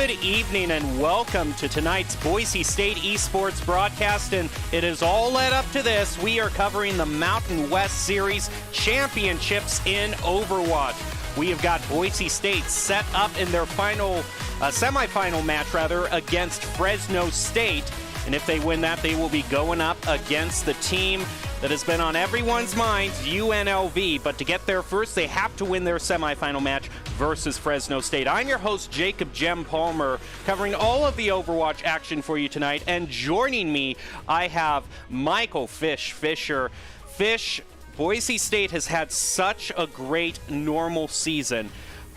Good evening and welcome to tonight's Boise State Esports broadcast, and it is all led up to this. We are covering the Mountain West Series championships in Overwatch. We have got Boise State set up in their semifinal match against Fresno State, and if they win that, they will be going up against the team that has been on everyone's minds, UNLV. But to get there first, they have to win their semifinal match versus Fresno State. I'm your host, Jacob Jem Palmer, covering all of the Overwatch action for you tonight. And joining me, I have Michael Fisher. Fish, Boise State has had such a great normal season.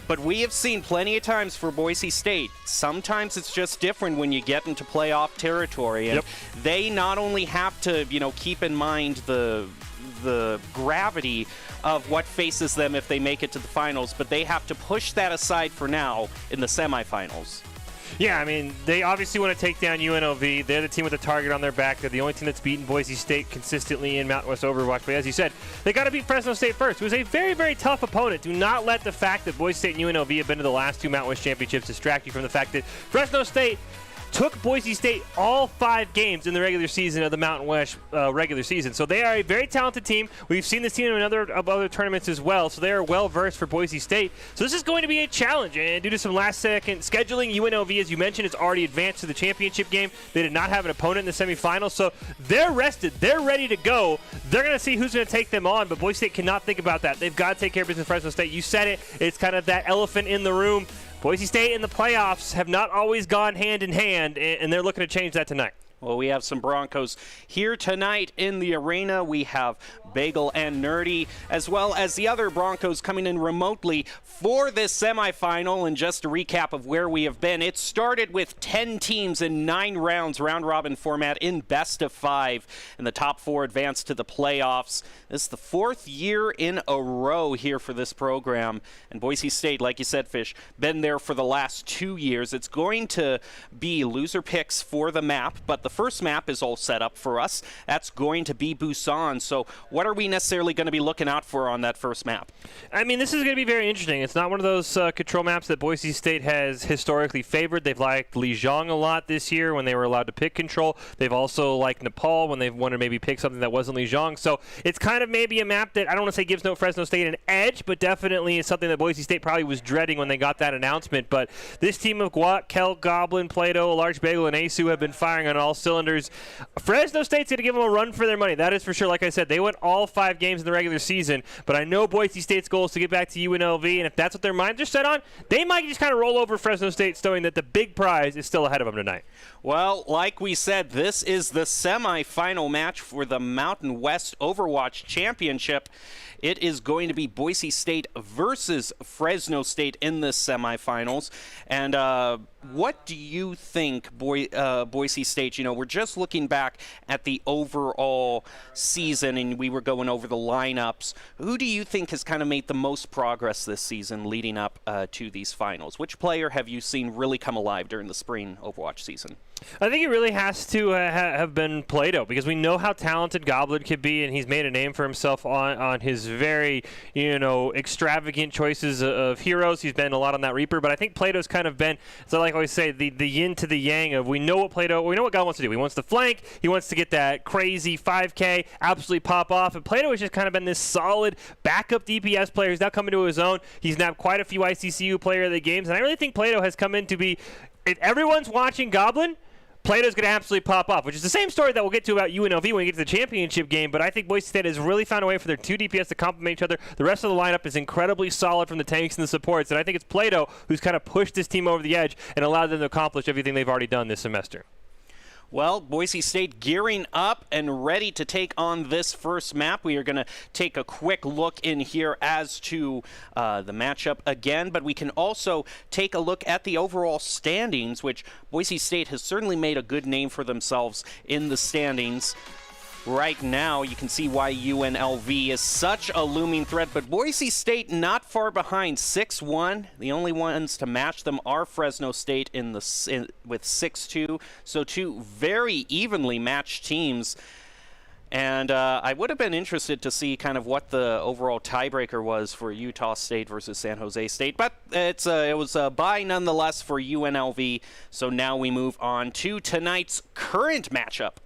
But we have seen plenty of times for Boise State, sometimes it's just different when you get into playoff territory. And they not only have to, keep in mind the gravity of what faces them if they make it to the finals, but they have to push that aside for now in the semifinals. Yeah, I mean, they obviously want to take down UNLV. They're the team with a target on their back. They're the only team that's beaten Boise State consistently in Mountain West Overwatch. But as you said, they got to beat Fresno State first. It was a very, very tough opponent. Do not let the fact that Boise State and UNLV have been to the last two Mountain West championships distract you from the fact that Fresno State took Boise State all 5 games in the regular season of the Mountain West regular season. So they are a very talented team. We've seen this team in other tournaments as well, so they are well-versed for Boise State. So this is going to be a challenge, and due to some last-second scheduling, UNLV, as you mentioned, has already advanced to the championship game. They did not have an opponent in the semifinals, so they're rested. They're ready to go. They're going to see who's going to take them on, but Boise State cannot think about that. They've got to take care of business with Fresno State. You said it. It's kind of that elephant in the room. Boise State in the playoffs have not always gone hand in hand, and they're looking to change that tonight. Well, we have some Broncos here tonight in the arena. We have Bagel and Nerdy, as well as the other Broncos coming in remotely for this semifinal. And just a recap of where we have been, it started with 10 teams in 9 rounds, round-robin format in best of 5, and the top 4 advanced to the playoffs. This is the 4th year in a row here for this program, and Boise State, like you said, Fish, been there for the last 2 years. It's going to be loser picks for the map, but the first map is all set up for us. That's going to be Busan. So what are we necessarily going to be looking out for on that first map? I mean, this is going to be very interesting. It's not one of those control maps that Boise State has historically favored. They've liked Lijiang a lot this year when they were allowed to pick control. They've also liked Nepal when they've wanted to maybe pick something that wasn't Lijiang. So it's kind of maybe a map that I don't want to say gives Fresno State an edge, but definitely is something that Boise State probably was dreading when they got that announcement. But this team of Guat, Kelk, Goblin, Plato, Large Bagel, and Asu have been firing on all cylinders. Fresno State's going to give them a run for their money. That is for sure. Like I said, they went all 5 games in the regular season, but I know Boise State's goal is to get back to UNLV, and if that's what their minds are set on, they might just kind of roll over Fresno State, knowing that the big prize is still ahead of them tonight. Well, like we said, this is the semifinal match for the Mountain West Overwatch Championship. It is going to be Boise State versus Fresno State in the semifinals. And what do you think, Boise State? We're just looking back at the overall season, and we were going over the lineups. Who do you think has kind of made the most progress this season leading up to these finals? Which player have you seen really come alive during the spring Overwatch season? I think it really has to have been Plato, because we know how talented Goblin could be, and he's made a name for himself on his very, extravagant choices of heroes. He's been a lot on that Reaper, but I think Plato's kind of been, so like I always say, the yin to the yang of we know what Goblin wants to do. He wants to flank, he wants to get that crazy 5K, absolutely pop off, and Plato has just kind of been this solid backup DPS player. He's now coming to his own. He's nabbed quite a few ICCU player of the games, and I really think Plato has come in to be, if everyone's watching Goblin, Plato's going to absolutely pop off, which is the same story that we'll get to about UNLV when we get to the championship game, but I think Boise State has really found a way for their 2 DPS to complement each other. The rest of the lineup is incredibly solid from the tanks and the supports, and I think it's Plato who's kind of pushed this team over the edge and allowed them to accomplish everything they've already done this semester. Well, Boise State gearing up and ready to take on this first map. We are going to take a quick look in here as to the matchup again, but we can also take a look at the overall standings, which Boise State has certainly made a good name for themselves in the standings. Right now, you can see why UNLV is such a looming threat, but Boise State not far behind, 6-1. The only ones to match them are Fresno State with 6-2. So 2 very evenly matched teams. And I would have been interested to see kind of what the overall tiebreaker was for Utah State versus San Jose State. But it was a bye nonetheless for UNLV. So now we move on to tonight's current matchup,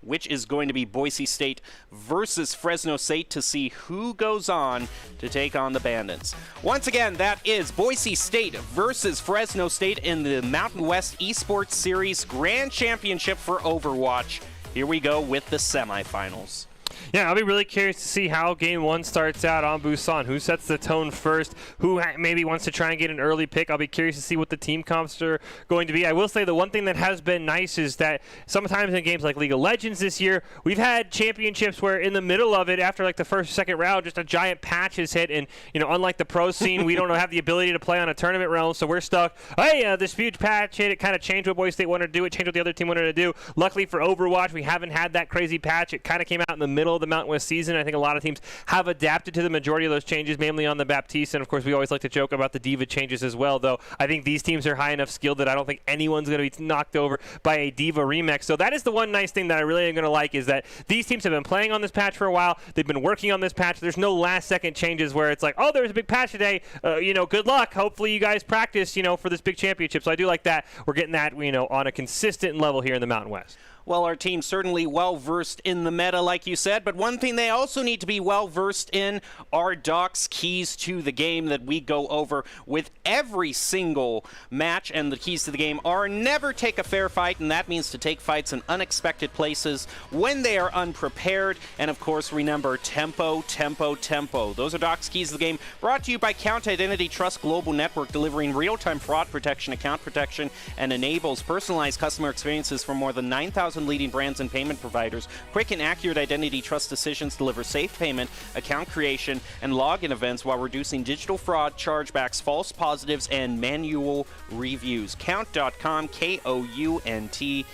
which is going to be Boise State versus Fresno State to see who goes on to take on the Bandits. Once again, that is Boise State versus Fresno State in the Mountain West Esports Series Grand Championship for Overwatch. Here we go with the semifinals. Yeah, I'll be really curious to see how Game 1 starts out on Busan. Who sets the tone first? Who maybe wants to try and get an early pick? I'll be curious to see what the team comps are going to be. I will say the one thing that has been nice is that sometimes in games like League of Legends this year, we've had championships where in the middle of it, after like the first, second round, just a giant patch is hit. And, unlike the pro scene, we don't have the ability to play on a tournament realm, so we're stuck. Hey, this huge patch hit. It kind of changed what Boise State wanted to do. It changed what the other team wanted to do. Luckily for Overwatch, we haven't had that crazy patch. It kind of came out in the middle of the Mountain West season. I think a lot of teams have adapted to the majority of those changes, mainly on the Baptiste, and of course we always like to joke about the Diva changes as well, though I think these teams are high enough skilled that I don't think anyone's going to be knocked over by a Diva remix. So that is the one nice thing that I really am going to like, is that these teams have been playing on this patch for a while. They've been working on this patch. There's no last second changes where it's like, oh, there's a big patch today, good luck, hopefully you guys practice for this big championship. So I do like that we're getting that on a consistent level here in the Mountain West. Well, our team's certainly well-versed in the meta, like you said, but one thing they also need to be well-versed in are Doc's keys to the game that we go over with every single match. And the keys to the game are never take a fair fight, and that means to take fights in unexpected places when they are unprepared. And, of course, remember, tempo, tempo, tempo. Those are Doc's keys to the game, brought to you by Count Identity Trust Global Network, delivering real-time fraud protection, account protection, and enables personalized customer experiences for more than 9,000 leading brands and payment providers. Quick and accurate identity trust decisions deliver safe payment, account creation, and login events while reducing digital fraud, chargebacks, false positives, and manual reviews. Count.com, KOUNT.com.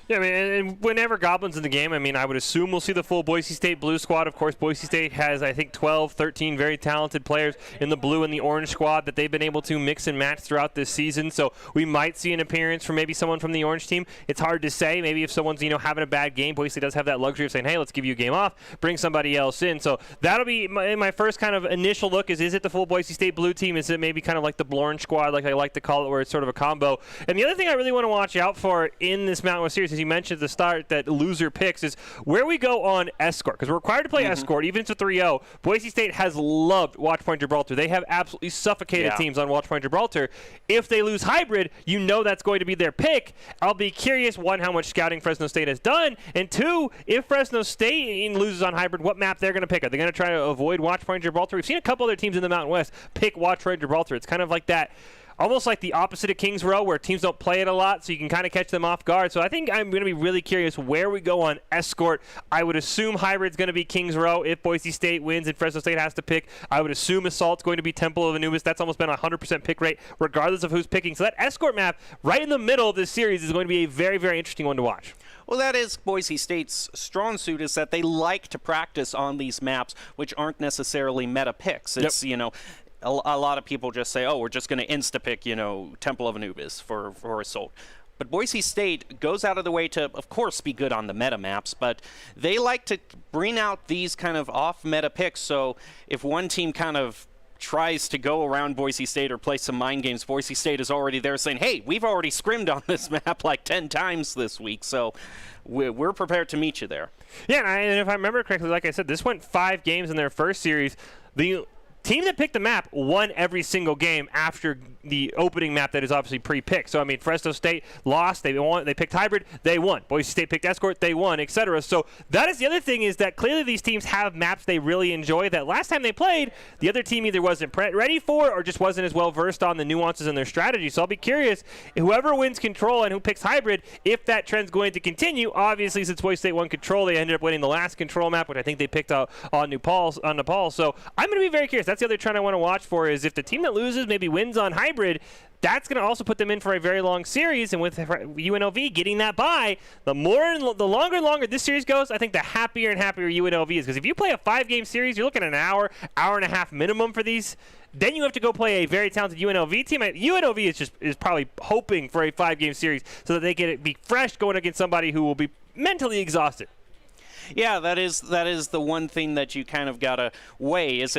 Yeah, and whenever Goblin's in the game, I would assume we'll see the full Boise State blue squad. Of course, Boise State has, I think, 12, 13 very talented players in the blue and the orange squad that they've been able to mix and match throughout this season. So we might see an appearance from maybe someone from the orange team. It's hard to say. Maybe if someone's, having a bad game, Boise State does have that luxury of saying, hey, let's give you a game off, bring somebody else in. So that'll be my first kind of initial look is it the full Boise State blue team? Is it maybe kind of like the orange squad, like I like to call it, where it's sort of a combo? And the other thing I really want to watch out for in this Mountain West Series, as you mentioned at the start, that loser picks, is where we go on Escort, because we're required to play Escort, even if it's a 3-0. Boise State has loved Watchpoint Gibraltar. They have absolutely suffocated teams on Watchpoint Gibraltar. If they lose Hybrid, that's going to be their pick. I'll be curious, one, how much scouting Fresno State has done, and two, if Fresno State loses on Hybrid, what map they're going to pick. Are they going to try to avoid Watchpoint Gibraltar? We've seen a couple other teams in the Mountain West pick Watchpoint Gibraltar. It's kind of like that, almost like the opposite of Kings Row, where teams don't play it a lot, so you can kind of catch them off guard. So I think I'm going to be really curious where we go on Escort. I would assume Hybrid's going to be Kings Row if Boise State wins and Fresno State has to pick. I would assume Assault's going to be Temple of Anubis. That's almost been a 100% pick rate, regardless of who's picking. So that Escort map right in the middle of this series is going to be a very, very interesting one to watch. Well, that is Boise State's strong suit, is that they like to practice on these maps, which aren't necessarily meta picks. It's, a lot of people just say, oh, we're just going to insta-pick, Temple of Anubis for Assault. But Boise State goes out of the way to, of course, be good on the meta maps, but they like to bring out these kind of off-meta picks. So if one team kind of tries to go around Boise State or play some mind games, Boise State is already there saying, hey, we've already scrimmed on this map like 10 times this week, so we're prepared to meet you there. Yeah, and if I remember correctly, like I said, this went 5 games in their first series. The team that picked the map won every single game after the opening map that is obviously pre-picked. So, Fresno State lost. They won. They picked Hybrid. They won. Boise State picked Escort. They won, etc. So that is the other thing, is that clearly these teams have maps they really enjoy that last time they played, the other team either wasn't ready for or just wasn't as well versed on the nuances in their strategy. So I'll be curious, whoever wins Control and who picks Hybrid, if that trend's going to continue. Obviously, since Boise State won Control, they ended up winning the last Control map, which I think they picked out on Nepal. So I'm going to be very curious. That's the other trend I want to watch for, is if the team that loses maybe wins on Hybrid, that's going to also put them in for a very long series. And with UNLV getting that bye, the longer and longer this series goes, I think the happier and happier UNLV is. Because if you play a 5-game series, you're looking at an hour and a half minimum for these. Then you have to go play a very talented UNLV team. UNLV is probably hoping for a 5-game series so that they can be fresh going against somebody who will be mentally exhausted. Yeah, that is the one thing that you kind of gotta weigh. Is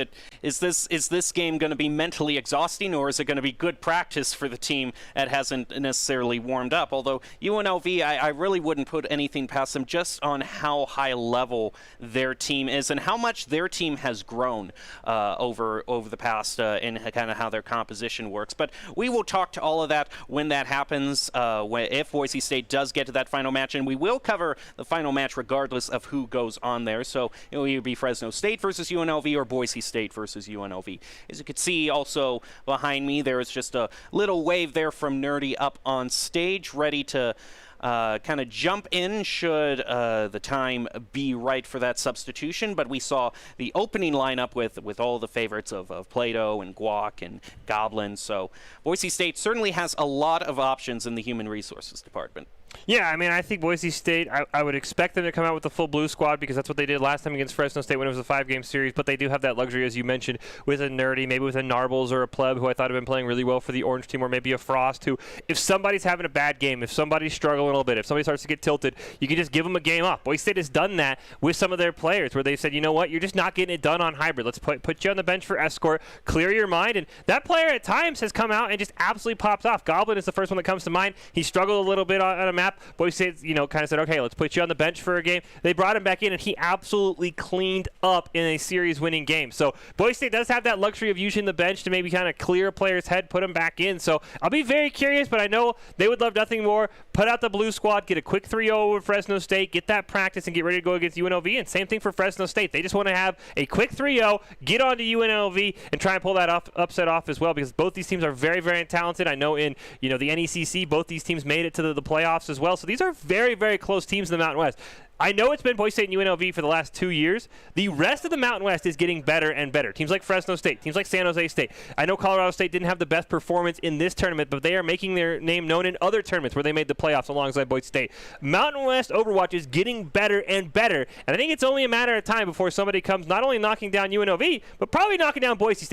this game going to be mentally exhausting, or is it going to be good practice for the team that hasn't necessarily warmed up? Although UNLV, I really wouldn't put anything past them just on how high level their team is and how much their team has grown over the past and kind of how their composition works. But we will talk to all of that when that happens. If Boise State does get to that final match, and we will cover the final match regardless of who goes on there. So it will either be Fresno State versus UNLV or Boise State versus UNLV. As you can see also behind me, there is just a little wave there from Nerdy up on stage, ready to kind of jump in should the time be right for that substitution. But we saw the opening lineup with all the favorites of Plato and Guac and Goblin. So Boise State certainly has a lot of options in the human resources department. Yeah, I mean, I think Boise State, I would expect them to come out with the full blue squad because that's what they did last time against Fresno State when it was a 5-game series, but they do have that luxury, as you mentioned, with a Nerdy, maybe with a Narbles or a Pleb, who I thought had been playing really well for the Orange team, or maybe a Frost, who, if somebody's having a bad game, if somebody's struggling a little bit, if somebody starts to get tilted, you can just give them a game off. Boise State has done that with some of their players, where they've said, you know what, you're just not getting it done on hybrid. Let's put you on the bench for Escort, clear your mind, and that player at times has come out and just absolutely pops off. Goblin is the first one that comes to mind. He struggled a little bit on a map. Boise State, kind of said, okay, let's put you on the bench for a game. They brought him back in, and he absolutely cleaned up in a series-winning game. So Boise State does have that luxury of using the bench to maybe kind of clear a player's head, put him back in. So I'll be very curious, but I know they would love nothing more. Put out the blue squad, get a quick 3-0 with Fresno State, get that practice, and get ready to go against UNLV. And same thing for Fresno State. They just want to have a quick 3-0, get on to UNLV, and try and pull that upset off as well, because both these teams are very, very talented. I know in the NECC, both these teams made it to the playoffs as well. So these are very, very close teams in the Mountain West. I know it's been Boise State and UNLV for the last 2 years. The rest of the Mountain West is getting better and better. Teams like Fresno State, teams like San Jose State. I know Colorado State didn't have the best performance in this tournament, but they are making their name known in other tournaments where they made the playoffs alongside Boise State. Mountain West Overwatch is getting better and better, and I think it's only a matter of time before somebody comes not only knocking down UNLV, but probably knocking down Boise State.